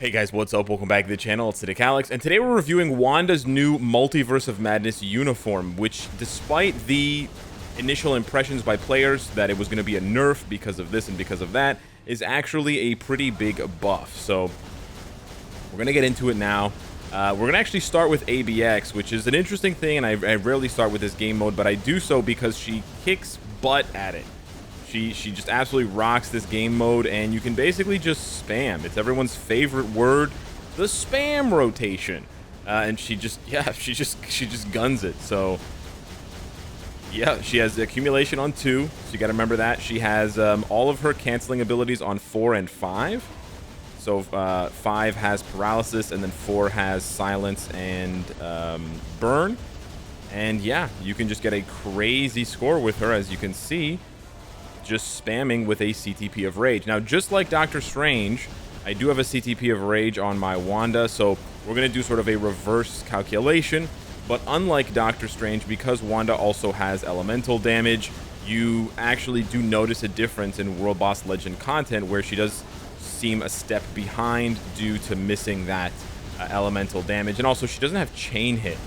Hey guys, what's up? Welcome back to the channel. It's Cynicalex, and today we're reviewing Wanda's new Multiverse of Madness uniform, which, despite the initial impressions by players that it was going to be a nerf because of this and because of that, is actually a pretty big buff. So we're going to get into it now. We're going to actually start with ABX, which is an interesting thing, and I rarely start with this game mode, but I do so because she kicks butt at it. She just absolutely rocks this game mode, and you can basically just spam. It's everyone's favorite word, the spam rotation. And she just guns it. So yeah, she has accumulation on 2, so you got to remember that. She has all of her canceling abilities on 4 and 5. So 5 has paralysis, and then 4 has silence and burn. And yeah, you can just get a crazy score with her, as you can see, just spamming with a CTP of Rage. Now, just like Doctor Strange, I do have a CTP of Rage on my Wanda, so we're going to do sort of a reverse calculation. But unlike Doctor Strange, because Wanda also has elemental damage, you actually do notice a difference in World Boss Legend content, where she does seem a step behind due to missing that elemental damage. And also, she doesn't have chain hit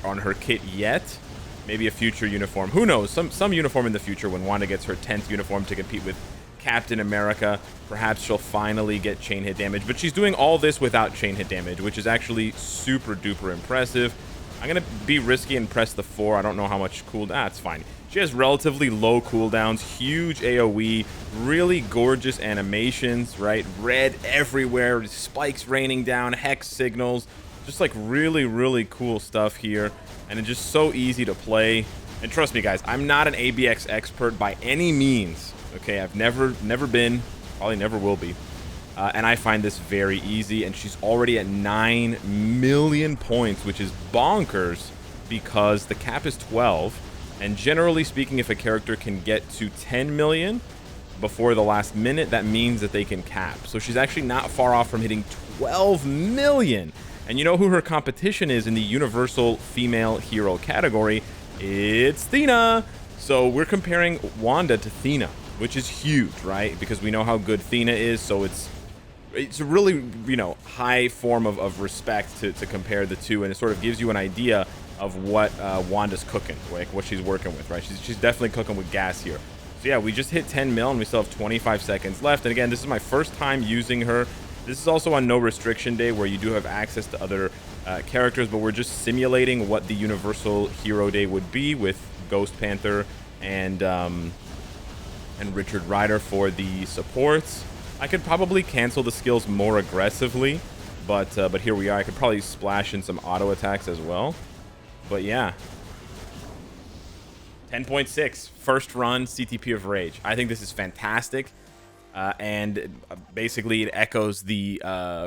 on her kit yet. Maybe a future uniform. Who knows? Some uniform in the future when Wanda gets her 10th uniform to compete with Captain America. Perhaps she'll finally get chain hit damage. But she's doing all this without chain hit damage, which is actually super duper impressive. I'm going to be risky and press the 4. I don't know how much cooldown. It's fine. She has relatively low cooldowns, huge AoE, really gorgeous animations, right? Red everywhere, spikes raining down, hex signals. Just like really, really cool stuff here. And it's just so easy to play. And trust me, guys, I'm not an ABX expert by any means. Okay, I've never been, probably never will be. And I find this very easy. And she's already at 9 million points, which is bonkers because the cap is 12. And generally speaking, if a character can get to 10 million before the last minute, that means that they can cap. So she's actually not far off from hitting 12 million. And you know who her competition is in the Universal Female Hero category? It's Thena. So we're comparing Wanda to Thena, which is huge, right? Because we know how good Thena is, so it's a really, you know, high form of respect to compare the two, and it sort of gives you an idea of what Wanda's cooking, like what she's working with, right? She's definitely cooking with gas here. So yeah, we just hit 10 mil, and we still have 25 seconds left. And again, this is my first time using her. This is also on no restriction day, where you do have access to other characters, but we're just simulating what the Universal Hero Day would be with Ghost Panther and Richard Rider for the supports. I could probably cancel the skills more aggressively, but here we are. I could probably splash in some auto attacks as well. But yeah, 10.6 first run CTP of Rage. I think this is fantastic. And basically it echoes the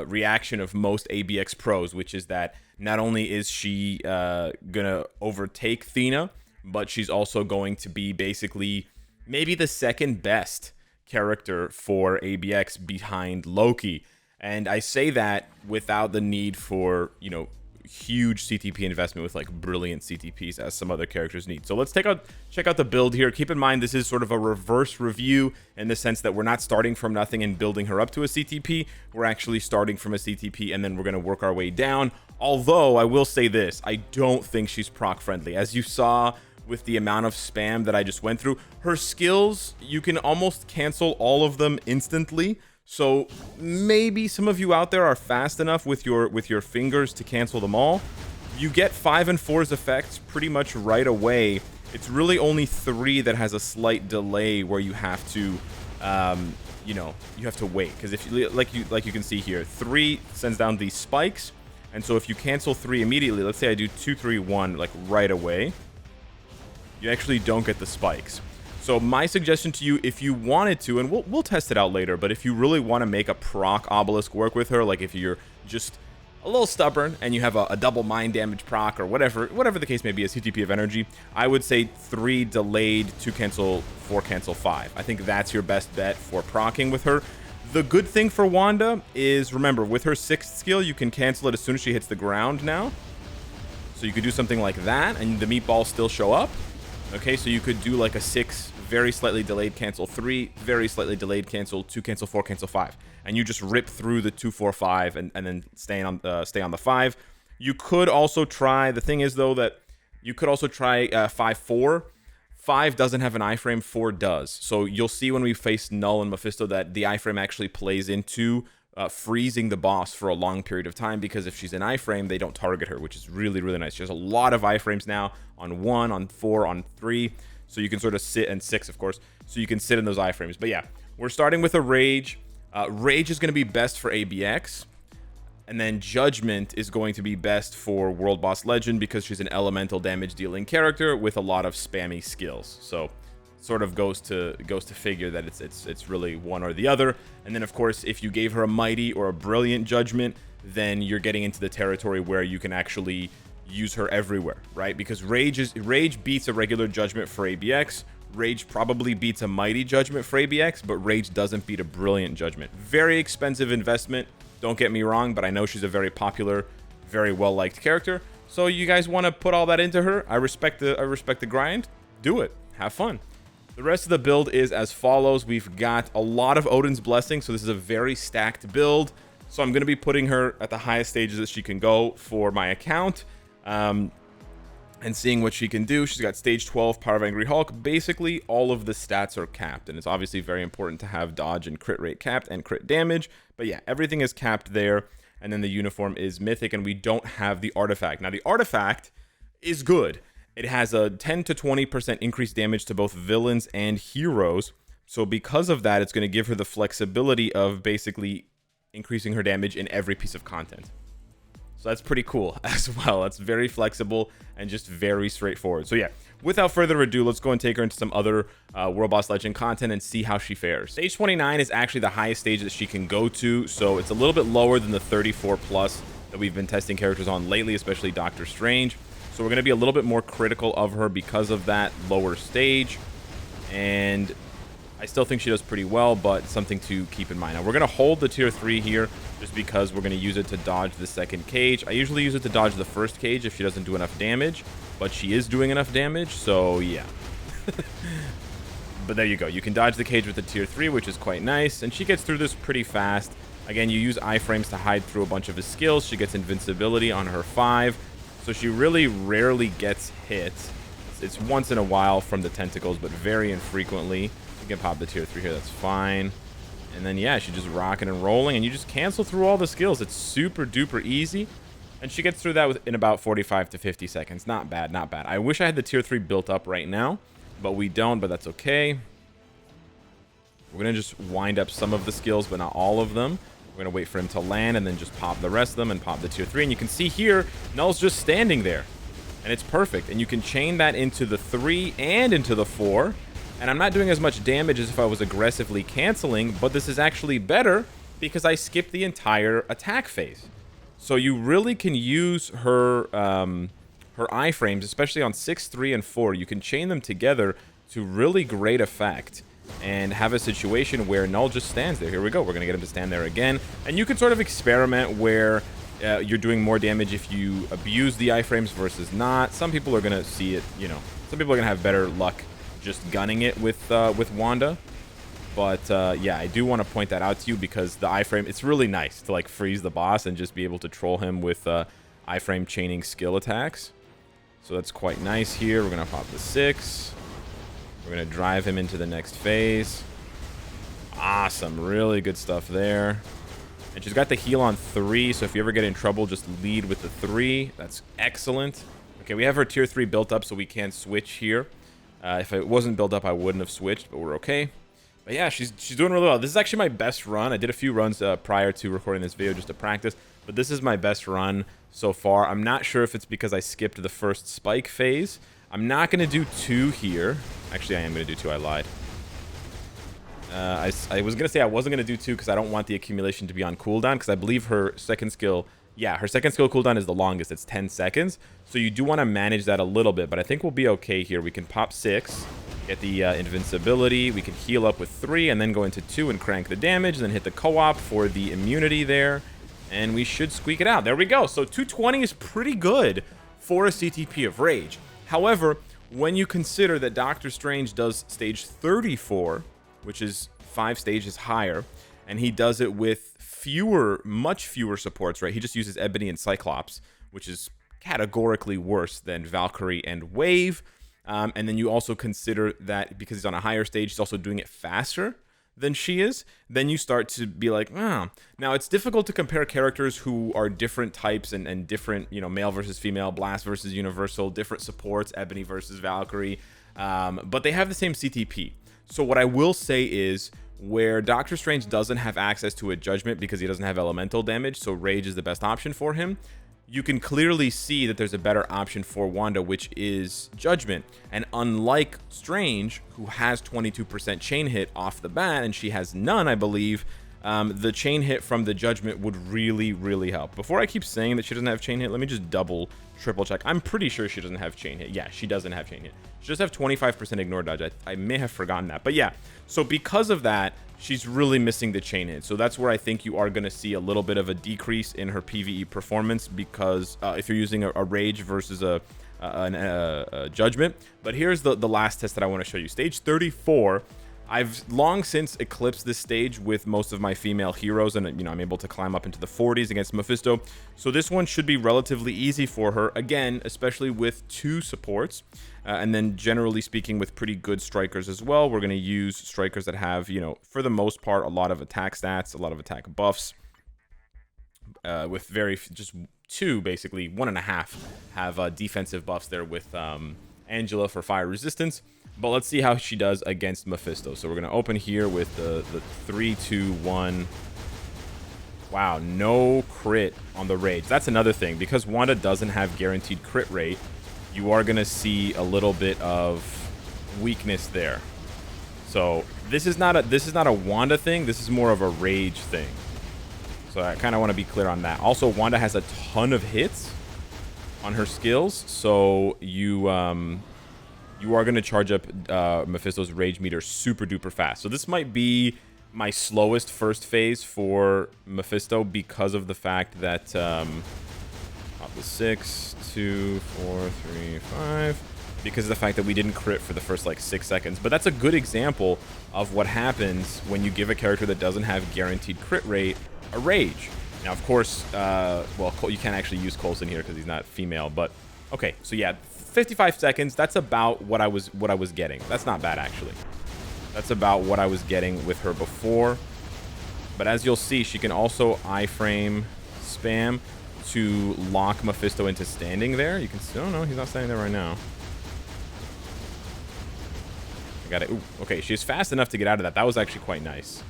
reaction of most ABX pros, which is that not only is she gonna overtake Thena, but she's also going to be basically maybe the second best character for ABX behind Loki. And I say that without the need for, you know, huge CTP investment with like brilliant CTPs as some other characters need. So let's check out the build here. Keep in mind, this is sort of a reverse review in the sense that we're not starting from nothing and building her up to a CTP. We're actually starting from a CTP, and then we're going to work our way down. Although I will say this, I don't think she's proc friendly. As you saw with the amount of spam that I just went through, her skills, you can almost cancel all of them instantly. So maybe some of you out there are fast enough with your fingers to cancel them all. You get 5 and 4's effects pretty much right away. It's really only 3 that has a slight delay where you have to, you know, you have to wait. Because if you like you can see here, 3 sends down these spikes, and so if you cancel 3 immediately, let's say I do 2, 3, 1 like right away, you actually don't get the spikes. So my suggestion to you, if you wanted to, and we'll test it out later, but if you really want to make a proc obelisk work with her, like if you're just a little stubborn and you have a double mind damage proc or whatever the case may be, a CTP of energy, I would say 3 delayed, 2 cancel, 4 cancel, 5. I think that's your best bet for procking with her. The good thing for Wanda is, remember, with her 6th skill, you can cancel it as soon as she hits the ground now. So you could do something like that, and the meatballs still show up. Okay, so you could do like a 6, very slightly delayed cancel 3, very slightly delayed cancel 2, cancel 4, cancel 5. And you just rip through the 2, 4, 5 and then stay on the 5. You could also try, the thing is though that you could also try 5, 4. 5 doesn't have an iframe, 4 does. So you'll see when we face Null and Mephisto that the iframe actually plays into freezing the boss for a long period of time, because if she's in iframe, they don't target her, which is really, really nice. She has a lot of iframes now on 1, on 4, on 3. So you can sort of sit, and 6, of course. So you can sit in those iframes. But yeah, we're starting with a Rage. Rage is going to be best for ABX. And then Judgment is going to be best for World Boss Legend because she's an elemental damage dealing character with a lot of spammy skills. So sort of goes to figure that it's really one or the other. And then of course, if you gave her a Mighty or a Brilliant Judgment, then you're getting into the territory where you can actually use her everywhere, right? Because Rage beats a regular Judgment for ABX. Rage probably beats a Mighty Judgment for ABX, but Rage doesn't beat a Brilliant Judgment. Very expensive investment. Don't get me wrong, but I know she's a very popular, very well-liked character. So you guys want to put all that into her? I respect the grind. Do it. Have fun. The rest of the build is as follows. We've got a lot of Odin's Blessing, so this is a very stacked build. So I'm going to be putting her at the highest stages that she can go for my account, and seeing what she can do. She's got stage 12 Power of Angry Hulk. Basically, all of the stats are capped, and it's obviously very important to have dodge and crit rate capped and crit damage. But yeah, everything is capped there, and then the uniform is mythic, and we don't have the artifact. Now, the artifact is good. It has a 10 to 20% increased damage to both villains and heroes. So because of that, it's going to give her the flexibility of basically increasing her damage in every piece of content. So that's pretty cool as well. That's very flexible and just very straightforward. So yeah, without further ado, let's go and take her into some other World Boss Legend content and see how she fares. Stage 29 is actually the highest stage that she can go to, so it's a little bit lower than the 34 plus that we've been testing characters on lately, especially Doctor Strange. So we're going to be a little bit more critical of her because of that lower stage. And I still think she does pretty well, but something to keep in mind. Now, we're going to hold the tier 3 here just because we're going to use it to dodge the second cage. I usually use it to dodge the first cage if she doesn't do enough damage, but she is doing enough damage, so yeah. But there you go. You can dodge the cage with the tier 3, which is quite nice, and she gets through this pretty fast. Again, you use iframes to hide through a bunch of his skills. She gets invincibility on her 5, so she really rarely gets hit. It's once in a while from the tentacles, but very infrequently. You can pop the tier 3 here, that's fine. And then yeah, she's just rocking and rolling, and you just cancel through all the skills. It's super duper easy, and she gets through that in about 45 to 50 seconds. Not bad, not bad. I wish I had the tier 3 built up right now, but we don't, but that's okay. We're gonna just wind up some of the skills, but not all of them. We're gonna wait for him to land and then just pop the rest of them and pop the tier 3. And you can see here, Null's just standing there, and it's perfect. And you can chain that into the 3 and into the 4. And I'm not doing as much damage as if I was aggressively canceling, but this is actually better because I skipped the entire attack phase. So you really can use her her iframes, especially on 6, 3, and 4. You can chain them together to really great effect and have a situation where Null just stands there. Here we go. We're going to get him to stand there again. And you can sort of experiment where you're doing more damage if you abuse the iframes versus not. Some people are going to see it, you know, some people are going to have better luck just gunning it with Wanda. But yeah, I do want to point that out to you because the iframe, it's really nice to like freeze the boss and just be able to troll him with iframe chaining skill attacks. So that's quite nice here. We're going to pop the 6. We're going to drive him into the next phase. Awesome. Really good stuff there. And she's got the heal on 3, so if you ever get in trouble, just lead with the 3. That's excellent. Okay, we have her tier 3 built up, so we can switch here. If it wasn't built up, I wouldn't have switched, but we're okay. But yeah, she's doing really well. This is actually my best run. I did a few runs prior to recording this video just to practice, but this is my best run so far. I'm not sure if it's because I skipped the first spike phase. I'm not going to do 2 here. Actually, I am going to do 2. I lied. I was going to say I wasn't going to do 2 because I don't want the accumulation to be on cooldown, because I believe her second skill... Yeah, her second skill cooldown is the longest. It's 10 seconds. So you do want to manage that a little bit, but I think we'll be okay here. We can pop 6, get the invincibility. We can heal up with 3 and then go into 2 and crank the damage, then hit the co-op for the immunity there. And we should squeak it out. There we go. So 220 is pretty good for a CTP of Rage. However, when you consider that Doctor Strange does stage 34, which is 5 stages higher, and he does it with much fewer supports, right? He just uses Ebony and Cyclops, which is categorically worse than Valkyrie and Wave. And then you also consider that because he's on a higher stage, he's also doing it faster than she is. Then you start to be like, oh. Now, it's difficult to compare characters who are different types and different, male versus female, Blast versus Universal, different supports, Ebony versus Valkyrie. But they have the same CTP. So what I will say is, where Doctor Strange doesn't have access to a Judgment because he doesn't have elemental damage, so Rage is the best option for him, you can clearly see that there's a better option for Wanda, which is Judgment. And unlike Strange, who has 22% chain hit off the bat, and she has none, I believe, the chain hit from the Judgment would really, really help. Before I keep saying that she doesn't have chain hit, let me just triple check. I'm pretty sure she doesn't have chain hit. Yeah, she doesn't have chain hit. She does have 25% ignore dodge. I may have forgotten that. But yeah, so because of that, she's really missing the chain hit. So that's where I think you are going to see a little bit of a decrease in her PvE performance, because if you're using a Rage versus a Judgment. But here's the last test that I want to show you. Stage 34. I've long since eclipsed this stage with most of my female heroes, and I'm able to climb up into the 40s against Mephisto. So this one should be relatively easy for her, again, especially with 2 supports, and then generally speaking with pretty good strikers as well. We're going to use strikers that have, for the most part, a lot of attack stats, a lot of attack buffs, with just 2, basically 1.5 have defensive buffs there with Angela for fire resistance. But let's see how she does against Mephisto. So we're going to open here with the 3, 2, 1. Wow, no crit on the Rage. That's another thing. Because Wanda doesn't have guaranteed crit rate, you are going to see a little bit of weakness there. So this is not a Wanda thing. This is more of a Rage thing. So I kind of want to be clear on that. Also, Wanda has a ton of hits on her skills. So you are going to charge up Mephisto's Rage meter super duper fast. So this might be my slowest first phase for Mephisto because of the fact that the 6, 2, 4, 3, 5, because of the fact that we didn't crit for the first 6 seconds. But that's a good example of what happens when you give a character that doesn't have guaranteed crit rate a Rage. Now, of course, well, you can't actually use Coulson here because he's not female, but okay. So yeah, 55 seconds. That's about what I was getting. That's not bad, actually. That's about what I was getting with her before. But as you'll see, she can also iframe spam to lock Mephisto into standing there. You can see, oh no, he's not standing there right now. I got it. Ooh, okay, she's fast enough to get out of that. That was actually quite nice.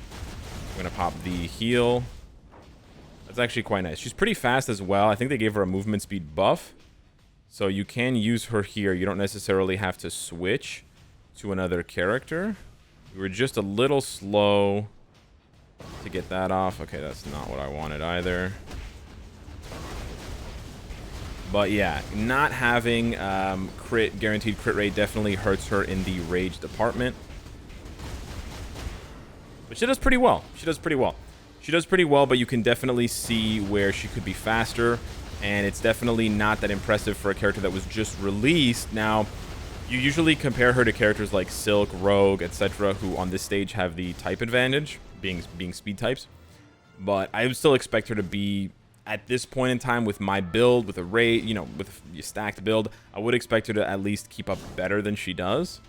I'm gonna pop the heal. That's actually quite nice. She's pretty fast as well. I think they gave her a movement speed buff. So you can use her here. You don't necessarily have to switch to another character. You were just a little slow to get that off. Okay, that's not what I wanted either. But yeah, not having guaranteed crit rate definitely hurts her in the Rage department. But she does pretty well. She does pretty well, but you can definitely see where she could be faster. And it's definitely not that impressive for a character that was just released. Now, you usually compare her to characters like Silk, Rogue, etc., who on this stage have the type advantage, being speed types. But I would still expect her to be, at this point in time, with my build, with a rate, with a stacked build, I would expect her to at least keep up better than she does.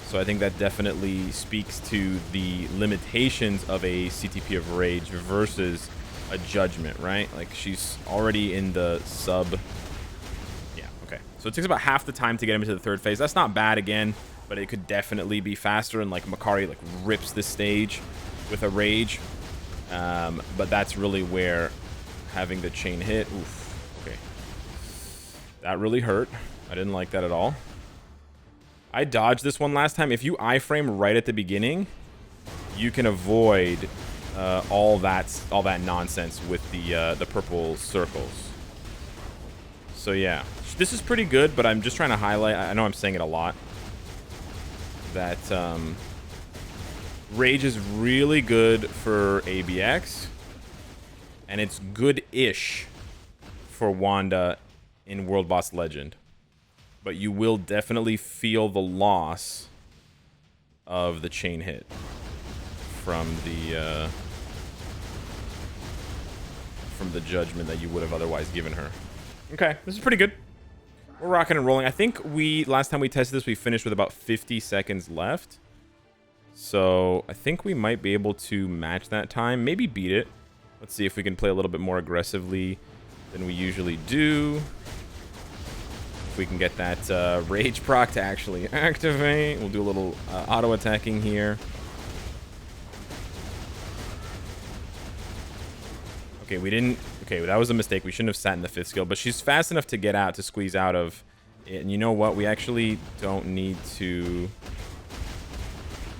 So I think that definitely speaks to the limitations of a CTP of Rage versus a Judgment, right? She's already in the sub. Yeah, okay. So it takes about half the time to get him into the 3rd phase. That's not bad again, but it could definitely be faster. And Makari rips this stage with a Rage. But that's really where having the chain hit. Oof. Okay. That really hurt. I didn't like that at all. I dodged this one last time. If you iframe right at the beginning, you can avoid all that nonsense with the purple circles. So yeah, this is pretty good, but I'm just trying to highlight, I know I'm saying it a lot, that Rage is really good for ABX, and it's good-ish for Wanda in World Boss Legend. but you will definitely feel the loss of the chain hit from the judgment that you would have otherwise given her. Okay, this is pretty good. We're rocking and rolling. I think last time we tested this, we finished with about 50 seconds left. So I think we might be able to match that time, maybe beat it. Let's see if we can play a little bit more aggressively than we usually do. If we can get that rage proc to actually activate. We'll do a little auto attacking here. Okay, we didn't. Okay, that was a mistake. We shouldn't have sat in the 5th skill, but she's fast enough to get out, to squeeze out of it. And you know what? We actually don't need to.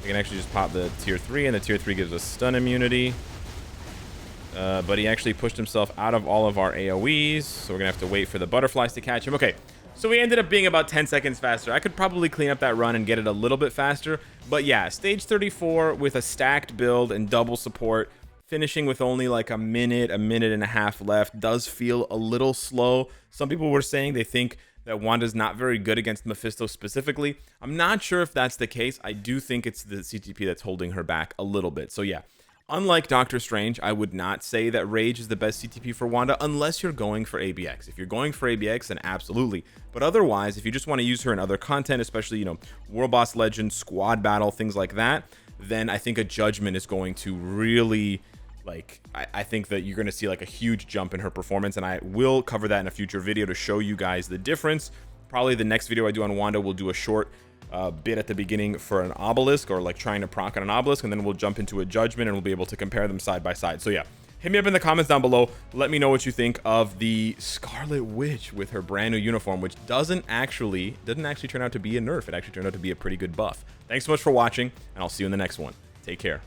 We can actually just pop the tier 3, and the tier 3 gives us stun immunity. But he actually pushed himself out of all of our AoEs, so we're gonna have to wait for the butterflies to catch him. Okay, so we ended up being about 10 seconds faster. I could probably clean up that run and get it a little bit faster, but yeah, stage 34 with a stacked build and double support, finishing with only like a minute and a half left does feel a little slow. Some people were saying they think that Wanda's not very good against Mephisto specifically. I'm not sure if that's the case. I do think it's the CTP that's holding her back a little bit. So yeah, unlike Doctor Strange, I would not say that Rage is the best CTP for Wanda unless you're going for ABX. If you're going for ABX, then absolutely. But otherwise, if you just want to use her in other content, especially, you know, World Boss Legend, Squad Battle, things like that, then I think a Judgment is going to really... Like, I think that you're going to see like a huge jump in her performance, and I will cover that in a future video to show you guys the difference. Probably the next video I do on Wanda, we'll do a short bit at the beginning for an obelisk, or like trying to proc on an obelisk, and then we'll jump into a judgment and we'll be able to compare them side by side. So yeah, hit me up in the comments down below. Let me know what you think of the Scarlet Witch with her brand new uniform, which didn't actually turn out to be a nerf. It actually turned out to be a pretty good buff. Thanks so much for watching, and I'll see you in the next one. Take care.